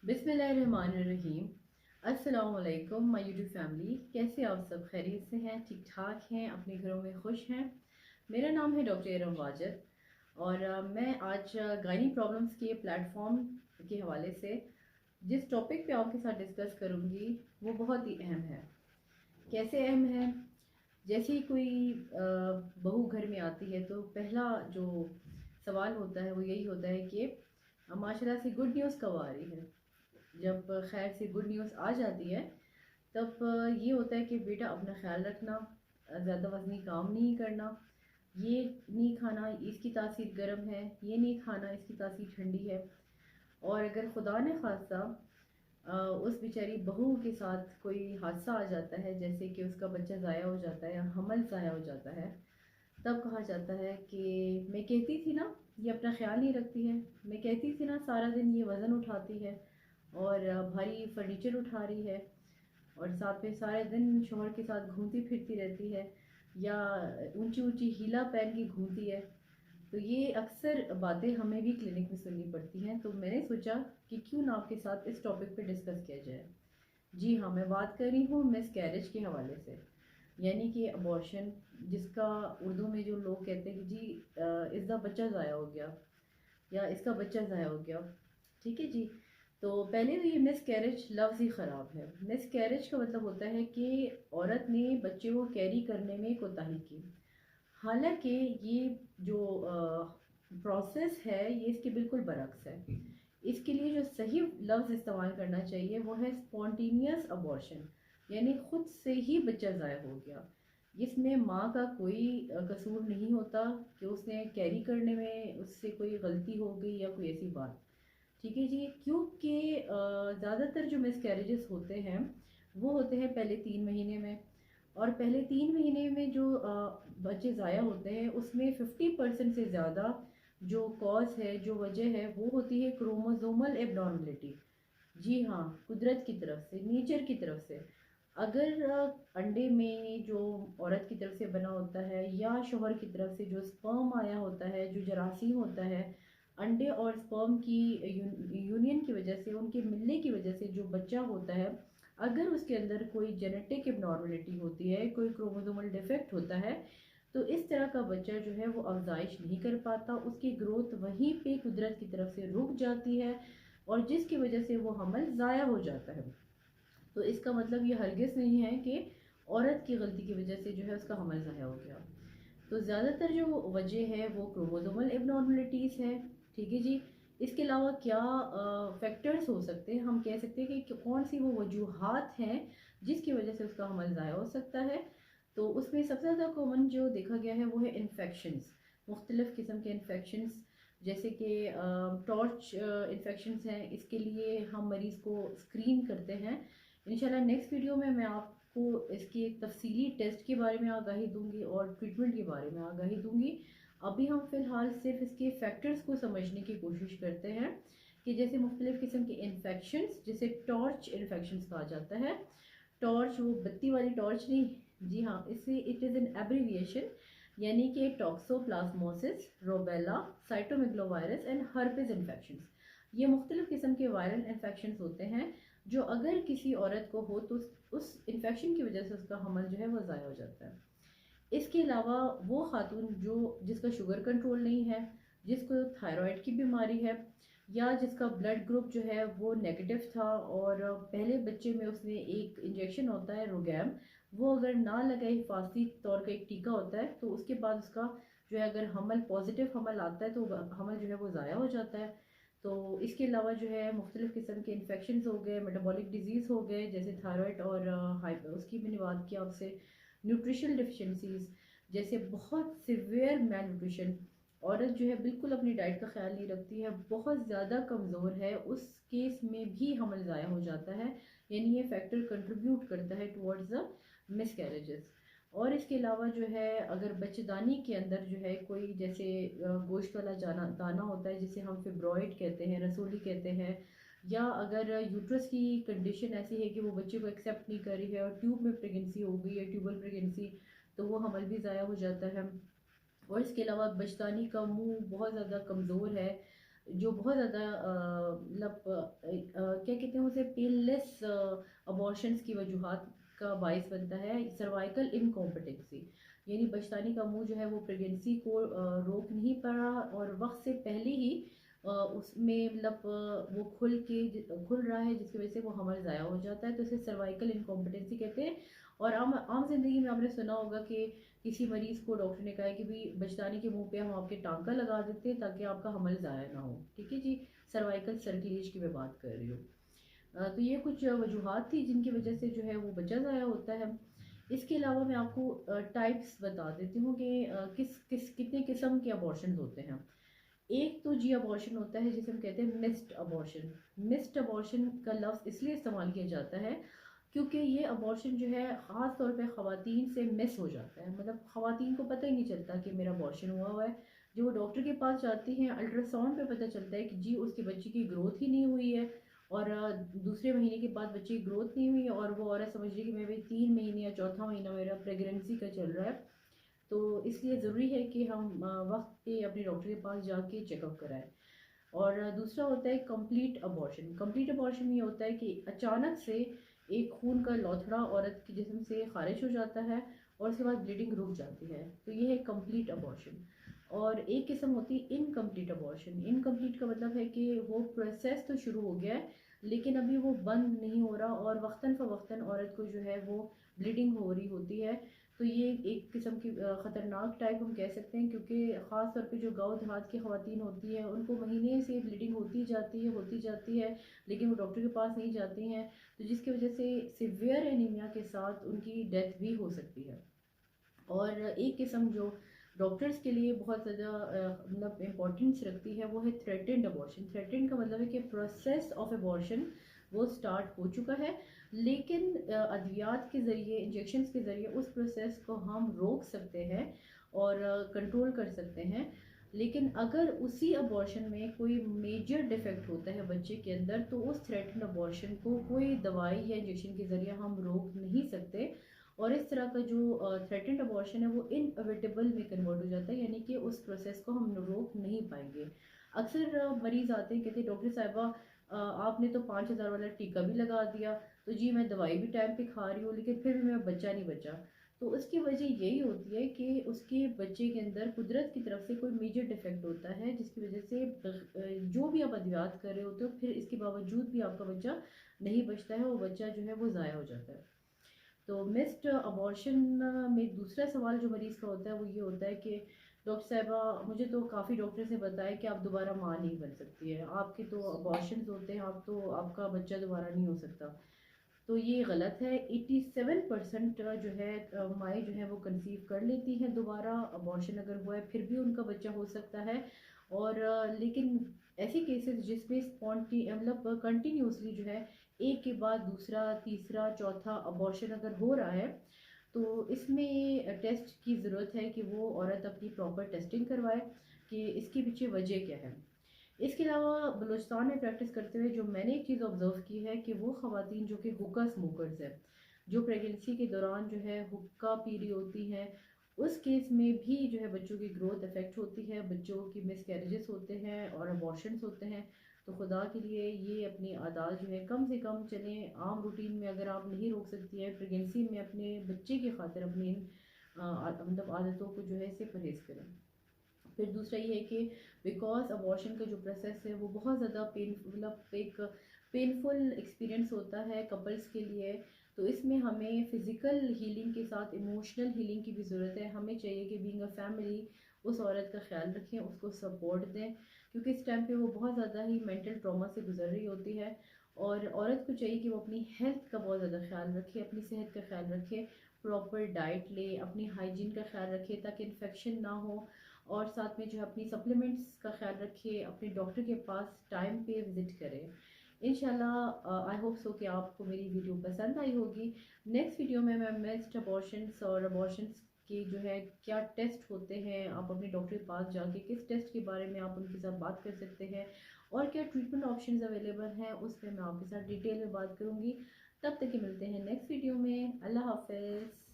बिस्मिल्लाहिर्रहमानिर्रहीम। अस्सलाम वालेकुम माय यूट्यूब फैमिली। कैसे आप सब खैरियत से हैं, ठीक ठाक हैं, अपने घरों में खुश हैं। मेरा नाम है डॉक्टर एरम वाजिद और मैं आज गायनी प्रॉब्लम्स के प्लेटफॉर्म के हवाले से जिस टॉपिक पे आपके साथ डिस्कस करूंगी वो बहुत ही अहम है। कैसे अहम है? जैसे ही कोई बहू घर में आती है तो पहला जो सवाल होता है वो यही होता है कि माशाल्लाह से गुड न्यूज़ कब आ रही है। जब खैर से गुड न्यूज़ आ जाती है तब ये होता है कि बेटा अपना ख्याल रखना, ज़्यादा वज़नी काम नहीं करना, ये नहीं खाना इसकी तासीर गर्म है, ये नहीं खाना इसकी तासीर ठंडी है। और अगर खुदा ने खास्ता उस बेचारी बहू के साथ कोई हादसा आ जाता है, जैसे कि उसका बच्चा ज़ाया हो जाता है या हमल ज़ाया हो जाता है, तब कहा जाता है कि मैं कहती थी ना ये अपना ख्याल नहीं रखती है, मैं कहती थी ना सारा दिन ये वज़न उठाती है और भारी फर्नीचर उठा रही है और साथ में सारे दिन शोहर के साथ घूमती फिरती रहती है या ऊंची ऊंची हीला पहन के घूमती है। तो ये अक्सर बातें हमें भी क्लिनिक में सुननी पड़ती हैं, तो मैंने सोचा कि क्यों ना आपके साथ इस टॉपिक पे डिस्कस किया जाए। जी हाँ, मैं बात कर रही हूँ मिस कैरेज के हवाले से, यानी कि अबॉर्शन, जिसका उर्दू में जो लोग कहते हैं कि जी इसका बच्चा ज़ाया हो गया या इसका बच्चा ज़ाया हो गया। ठीक है जी। तो पहले तो ये मिस कैरेज लफ्ज़ ही ख़राब है। मिस कैरेज का मतलब होता है कि औरत ने बच्चे को कैरी करने में कोताही की। हालांकि ये जो प्रोसेस है ये इसके बिल्कुल बरक्स है। इसके लिए जो सही लफ्ज़ इस्तेमाल करना चाहिए वो है स्पॉन्टेनियस अबॉर्शन, यानी खुद से ही बच्चा ज़ाया हो गया। इसमें माँ का कोई कसूर नहीं होता कि उसने कैरी करने में उससे कोई गलती हो गई या कोई ऐसी बात। ठीक है जी। क्योंकि ज़्यादातर जो मिसकैरेजेस होते हैं वो होते हैं पहले 3 महीने में, और पहले 3 महीने में जो बच्चे ज़ाया होते हैं उसमें 50% से ज़्यादा जो कॉज है, जो वजह है, वो होती है क्रोमोसोमल एबनॉर्मलिटी। जी हाँ, कुदरत की तरफ से, नेचर की तरफ से। अगर अंडे में जो औरत की तरफ से बना होता है या शोहर की तरफ से जो स्पर्म आया होता है, जो जरासीम होता है, अंडे और स्पर्म की यूनियन की वजह से, उनके मिलने की वजह से जो बच्चा होता है, अगर उसके अंदर कोई जेनेटिक एबनॉर्मलिटी होती है, कोई क्रोमोसोमल डिफेक्ट होता है, तो इस तरह का बच्चा जो है वो अफजाइश नहीं कर पाता, उसकी ग्रोथ वहीं पे कुदरत की तरफ से रुक जाती है और जिसकी वजह से वो हमल ज़ाया हो जाता है। तो इसका मतलब ये हरगिज़ नहीं है कि औरत की गलती की वजह से जो है उसका हमल ज़ाया हो गया। तो ज़्यादातर जो वजह है वो क्रोमोसोमल एबनॉर्मलिटीज़ है। ठीक है जी। इसके अलावा क्या फैक्टर्स हो सकते हैं, हम कह सकते हैं कि कौन सी वो वजूहात हैं जिसकी वजह से उसका हमल ज़ाया हो सकता है। तो उसमें सबसे ज़्यादा कॉमन जो देखा गया है वो है इन्फेक्शंस, मुख्तलिफ़ किस्म के इन्फेक्शंस, जैसे कि टॉर्च इन्फेक्शंस हैं। इसके लिए हम मरीज़ को स्क्रीन करते हैं। इंशाल्लाह नेक्स्ट वीडियो में मैं आपको इसके तफसीली टेस्ट के बारे में आगाही दूंगी और ट्रीटमेंट के बारे में आगाही दूंगी। अभी हम फिलहाल सिर्फ इसके फैक्टर्स को समझने की कोशिश करते हैं कि जैसे मुख्तलिफ़ किस्म के इन्फेक्शंस, जिसे टॉर्च इन्फेक्शंस कहा जाता है। टॉर्च वो बत्ती वाली टॉर्च नहीं, जी हाँ, इससे इट इज़ एन एब्रीविएशन, यानी कि toxoplasmosis, रोबेला, cytomegalovirus and herpes infections. ये मुख्तलिफ़ किस्म के वायरल इन्फेक्शंस होते हैं जो अगर किसी औरत को हो तो उस इन्फेक्शन की वजह से उसका हमल जो है वो ज़ाया हो जाता है। इसके अलावा वो खातून जो जिसका शुगर कंट्रोल नहीं है, जिसको थायराइड की बीमारी है, या जिसका ब्लड ग्रुप जो है वो नेगेटिव था और पहले बच्चे में उसने एक इंजेक्शन होता है रोगैम, वो अगर ना लगाए, हिफाजती तौर का एक टीका होता है, तो उसके बाद उसका जो है अगर हमल पॉजिटिव हमल आता है तो हमल जो है वो ज़ाया हो जाता है। तो इसके अलावा जो है मुख्तलिफ़ किस्म के इन्फेक्शन हो गए, मेटाबॉलिक डिजीज़ हो गए, जैसे थायराइड और उसकी मैंने बात की आपसे, न्यूट्रिशनल डिफिशेंसीज, जैसे बहुत सिवियर मैल न्यूट्रिशन, औरत जो है बिल्कुल अपनी डाइट का ख्याल नहीं रखती है, बहुत ज़्यादा कमज़ोर है, उस केस में भी हमल ज़ाया हो जाता है। यानी ये फैक्टर कंट्रीब्यूट करता है टुवर्ड्स द मिस कैरेजेस। और इसके अलावा जो है अगर बच्चेदानी के अंदर जो है कोई जैसे गोश्त वाला दाना होता है जिसे हम फिब्रॉइड कहते हैं, रसोली कहते हैं, या अगर यूट्रस की कंडीशन ऐसी है कि वो बच्चे को एक्सेप्ट नहीं कर रही है और ट्यूब में प्रेगनेंसी हो गई है, ट्यूबल प्रेगनेंसी, तो वो हमल भी ज़ाया हो जाता है। और इसके अलावा बचदानी का मुंह बहुत ज़्यादा कमज़ोर है, जो बहुत ज़्यादा मतलब क्या कहते हैं उसे, पेनलेस अबॉर्शंस की वजूहात का बायस बनता है सर्वाइकल इनकॉम्पिटेंसी, यानी बचतानी का मुंह जो है वो प्रेगनेंसी को रोक नहीं पा रहा और वक्त से पहले ही उसमें मतलब वो खुल रहा है, जिसकी वजह से वो हमल ज़ाया हो जाता है, तो इसे सर्वाइकल इनकॉम्पिटेंसी कहते हैं। और आम आम जिंदगी में आपने सुना होगा कि किसी मरीज़ को डॉक्टर ने कहा है कि भाई बचतानी के मुंह पे हम आपके टांका लगा देते हैं ताकि आपका हमल ज़ाया ना हो, ठीक है जी। सर्वाइकल सर्कुलेज की मैं बात कर रही हूँ। तो ये कुछ वजूहात थी जिनकी वजह से जो है वो बच्चा ज़ाया होता है। इसके अलावा मैं आपको टाइप्स बता देती हूँ कि किस किस कितने किस्म के अबॉर्शन होते हैं। एक तो जी अबॉर्शन होता है जिसे हम कहते हैं मिस्ड अबॉर्शन। मिस्ड अबॉर्शन का लफ्ज़ इसलिए इस्तेमाल किया जाता है क्योंकि ये अबॉर्शन जो है ख़ास तौर पे ख़वातीन से मिस हो जाता है, मतलब ख़वातीन को पता ही नहीं चलता कि मेरा अबॉर्शन हुआ है। जो वो डॉक्टर के पास जाती हैं, अल्ट्रासाउंड पे पता चलता है कि जी उसके बच्चे की ग्रोथ ही नहीं हुई है, और दूसरे महीने के बाद बच्चे की ग्रोथ नहीं हुई है, और वो औरत समझ रही कि मैं भाई 3 महीने या चौथा महीना मेरा प्रेगनेंसी का चल रहा है, तो इसलिए ज़रूरी है कि हम वक्त पे अपने डॉक्टर के पास जाके चेकअप कराएं। और दूसरा होता है कंप्लीट अबॉर्शन। कंप्लीट अबॉर्शन में ये होता है कि अचानक से एक खून का लौथड़ा औरत के जिस्म से खारिज हो जाता है और उसके बाद ब्लीडिंग रुक जाती है, तो ये है कंप्लीट अबॉर्शन। और एक किस्म होती है इनकम्प्लीट अबॉर्शन। इनकम्प्लीट का मतलब है कि वो प्रोसेस तो शुरू हो गया है लेकिन अभी वो बंद नहीं हो रहा और वक्तन फ़वक्तन औरत को जो है वो ब्लीडिंग हो रही होती है। तो ये एक किस्म की ख़तरनाक टाइप हम कह सकते हैं, क्योंकि ख़ास तौर पे जो गाँव देहात की ख़वातीन होती हैं उनको महीने से ब्लीडिंग होती जाती है लेकिन वो डॉक्टर के पास नहीं जाती हैं, तो जिसकी वजह से सिवियर एनीमिया के साथ उनकी डेथ भी हो सकती है। और एक किस्म जो डॉक्टर्स के लिए बहुत ज़्यादा मतलब इम्पोर्टेंस रखती है वो है थ्रेटेंड अबॉर्शन। थ्रेटेंड का मतलब है कि प्रोसेस ऑफ अबॉर्शन वो स्टार्ट हो चुका है लेकिन अद्वियात के ज़रिए, इंजेक्शंस के ज़रिए उस प्रोसेस को हम रोक सकते हैं और कंट्रोल कर सकते हैं। लेकिन अगर उसी अबॉर्शन में कोई मेजर डिफेक्ट होता है बच्चे के अंदर तो उस थ्रेटेंड अबॉर्शन को कोई दवाई या इंजेक्शन के ज़रिए हम रोक नहीं सकते, और इस तरह का जो थ्रेटेंड अबॉर्शन है वो इनएविटेबल में कन्वर्ट हो जाता है, यानी कि उस प्रोसेस को हम रोक नहीं पाएंगे। अक्सर मरीज़ आते हैं कहते हैं डॉक्टर साहिबा आपने तो 5,000 वाला टीका भी लगा दिया, तो जी मैं दवाई भी टाइम पे खा रही हूँ लेकिन फिर भी मेरा बच्चा नहीं बचा। तो उसकी वजह यही होती है कि उसके बच्चे के अंदर कुदरत की तरफ से कोई मेजर डिफेक्ट होता है जिसकी वजह से जो भी आप अद्वियात कर रहे होते हो फिर इसके बावजूद भी आपका बच्चा नहीं बचता है, वो बच्चा जो है वो ज़ाया हो जाता है। तो मिस्ड अबॉर्शन में दूसरा सवाल जो मरीज़ का होता है वो ये होता है कि डॉक्टर साहिबा मुझे तो काफ़ी डॉक्टर से बताया कि आप दोबारा माँ नहीं बन सकती है, आपके तो अबॉर्शंस होते हैं, आप तो आपका बच्चा दोबारा नहीं हो सकता। तो ये गलत है। 87% जो है माएँ जो है वो कंसीव कर लेती हैं दोबारा, अबॉर्शन अगर हुआ है फिर भी उनका बच्चा हो सकता है। और लेकिन ऐसे केसेस जिसमें मतलब कंटिन्यूसली जो है एक के बाद दूसरा तीसरा चौथा अबॉर्शन अगर हो रहा है तो इसमें टेस्ट की ज़रूरत है कि वो औरत अपनी प्रॉपर टेस्टिंग करवाए कि इसके पीछे वजह क्या है। इसके अलावा बलूचिस्तान में प्रैक्टिस करते हुए जो मैंने एक चीज़ ऑब्जर्व की है कि वो ख़वातीन जो कि हुक्का स्मोकर्स है, जो प्रेगनेंसी के दौरान जो है हुक्का पी रही होती हैं, उस केस में भी जो है बच्चों की ग्रोथ अफेक्ट होती है, बच्चों की मिसकैरेजेस होते हैं और अबॉर्शंस होते हैं। तो खुदा के लिए ये अपनी आदत जो है कम से कम चलें। आम रूटीन में अगर आप नहीं रोक सकती हैं, प्रेगनेंसी में अपने बच्चे की खातिर अपनी मतलब आदतों को जो है इससे परहेज़ करें। फिर दूसरा ये है कि बिकॉज अबॉर्शन का जो प्रोसेस है वो बहुत ज़्यादा मतलब एक पेनफुल एक्सपीरियंस होता है कपल्स के लिए, तो इसमें हमें फ़िज़िकल हीलिंग के साथ इमोशनल हीलिंग की भी ज़रूरत है। हमें चाहिए कि बीइंग अ फैमिली उस औरत का ख्याल रखें, उसको सपोर्ट दें, क्योंकि इस टाइम पे वो बहुत ज़्यादा ही मेंटल ट्रॉमा से गुजर रही होती है। और औरत को चाहिए कि वो अपनी हेल्थ का बहुत ज़्यादा ख्याल रखे, अपनी सेहत का ख्याल रखे, प्रॉपर डाइट ले, अपनी हाइजीन का ख्याल रखे ताकि इन्फेक्शन ना हो, और साथ में जो है अपनी सप्लीमेंट्स का ख्याल रखिए, अपने डॉक्टर के पास टाइम पे विज़िट करें। इंशाल्लाह आई होप सो कि आपको मेरी वीडियो पसंद आई होगी। नेक्स्ट वीडियो में मैं मिस्ड अबॉर्शंस और अबॉर्शंस के जो है क्या टेस्ट होते हैं, आप अपने डॉक्टर के पास जाके किस टेस्ट के बारे में आप उनके साथ बात कर सकते हैं और क्या ट्रीटमेंट ऑप्शंस अवेलेबल हैं, उस पर मैं आपके साथ डिटेल में बात करूँगी। तब तक के मिलते हैं नेक्स्ट वीडियो में। अल्लाह हाफ़िज़।